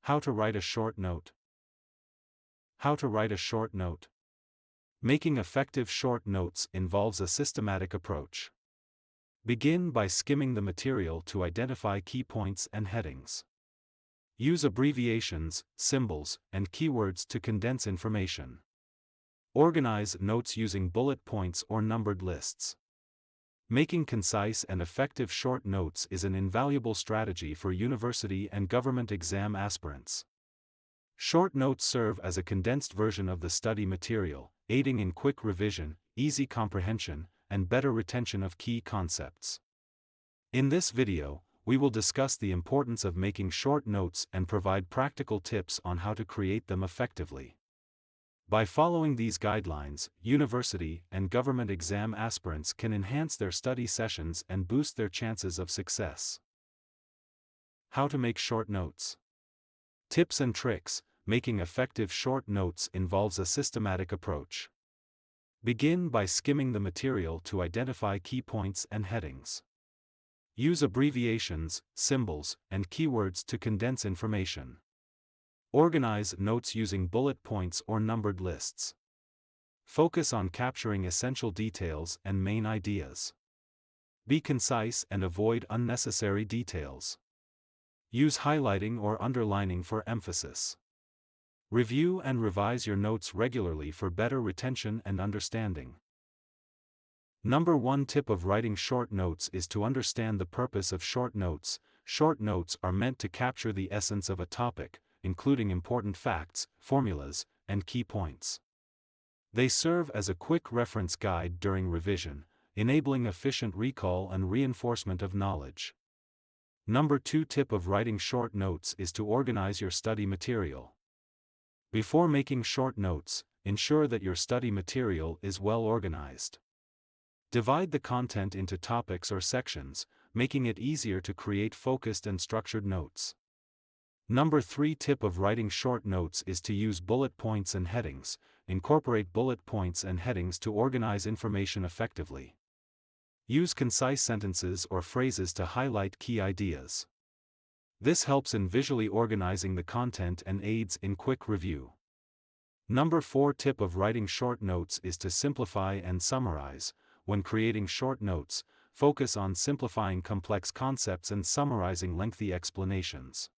How to write a short note. How to write a short note. Making effective short notes involves a systematic approach. Begin by skimming the material to identify key points and headings. Use abbreviations, symbols, and keywords to condense information. Organize notes using bullet points or numbered lists. Making concise and effective short notes is an invaluable strategy for university and government exam aspirants. Short notes serve as a condensed version of the study material, aiding in quick revision, easy comprehension, and better retention of key concepts. In this video, we will discuss the importance of making short notes and provide practical tips on how to create them effectively. By following these guidelines, university and government exam aspirants can enhance their study sessions and boost their chances of success. How to make short notes. Tips and tricks. Making effective short notes involves a systematic approach. Begin by skimming the material to identify key points and headings. Use abbreviations, symbols, and keywords to condense information. Organize notes using bullet points or numbered lists. Focus on capturing essential details and main ideas. Be concise and avoid unnecessary details. Use highlighting or underlining for emphasis. Review and revise your notes regularly for better retention and understanding. Number 1 tip of writing short notes is to understand the purpose of short notes. Short notes are meant to capture the essence of a topic, including important facts, formulas, and key points. They serve as a quick reference guide during revision, enabling efficient recall and reinforcement of knowledge. Number 2 tip of writing short notes is to organize your study material. Before making short notes, ensure that your study material is well organized. Divide the content into topics or sections, making it easier to create focused and structured notes. Number 3 tip of writing short notes is to use bullet points and headings. Incorporate bullet points and headings to organize information effectively. Use concise sentences or phrases to highlight key ideas. This helps in visually organizing the content and aids in quick review. Number 4 tip of writing short notes is to simplify and summarize. When creating short notes, focus on simplifying complex concepts and summarizing lengthy explanations.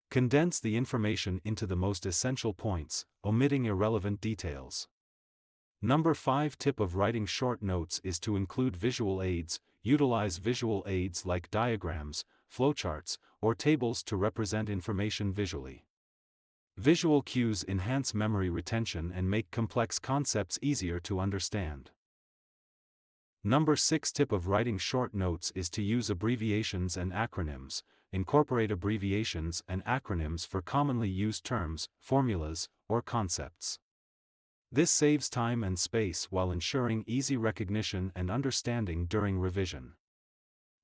Condense the information into the most essential points, omitting irrelevant details. Number 5 tip of writing short notes is to include visual aids. Utilize visual aids like diagrams, flowcharts, or tables to represent information visually. Visual cues enhance memory retention and make complex concepts easier to understand. Number 6 tip of writing short notes is to use abbreviations and acronyms. Incorporate abbreviations and acronyms for commonly used terms, formulas, or concepts. This saves time and space while ensuring easy recognition and understanding during revision.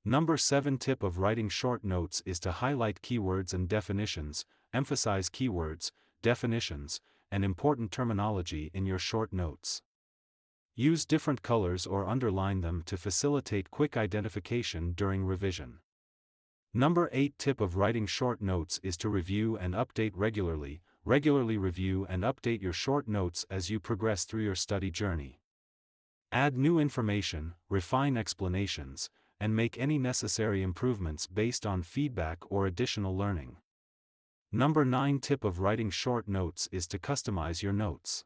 Number 7 tip of writing short notes is to highlight keywords and definitions. Emphasize keywords, definitions, and important terminology in your short notes. Use different colors or underline them to facilitate quick identification during revision. Number 8 tip of writing short notes is to review and update regularly. Regularly review and update your short notes as you progress through your study journey. Add new information, refine explanations, and make any necessary improvements based on feedback or additional learning. Number 9 tip of writing short notes is to customize your notes.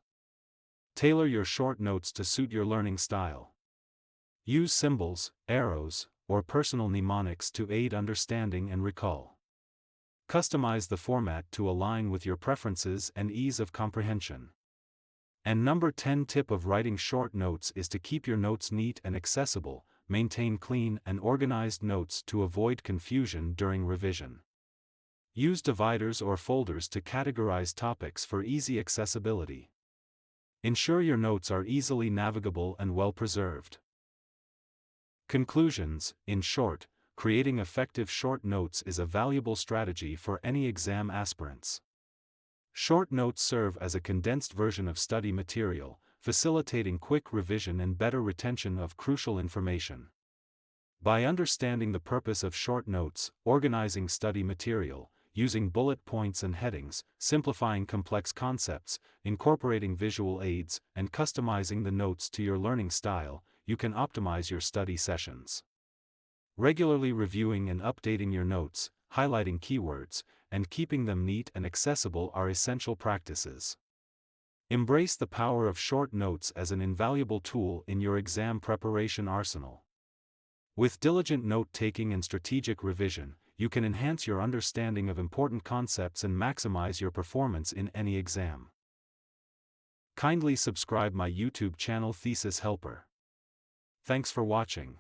Tailor your short notes to suit your learning style. Use symbols, arrows, or personal mnemonics to aid understanding and recall. Customize the format to align with your preferences and ease of comprehension. And number 10 tip of writing short notes is to keep your notes neat and accessible. Maintain clean and organized notes to avoid confusion during revision. Use dividers or folders to categorize topics for easy accessibility. Ensure your notes are easily navigable and well preserved. Conclusions. In short, creating effective short notes is a valuable strategy for any exam aspirants. Short notes serve as a condensed version of study material, facilitating quick revision and better retention of crucial information. By understanding the purpose of short notes, organizing study material, using bullet points and headings, simplifying complex concepts, incorporating visual aids, and customizing the notes to your learning style, you can optimize your study sessions. Regularly reviewing and updating your notes, highlighting keywords, and keeping them neat and accessible are essential practices. Embrace the power of short notes as an invaluable tool in your exam preparation arsenal. With diligent note-taking and strategic revision, you can enhance your understanding of important concepts and maximize your performance in any exam. Kindly subscribe my YouTube channel Thesis Helper. Thanks for watching.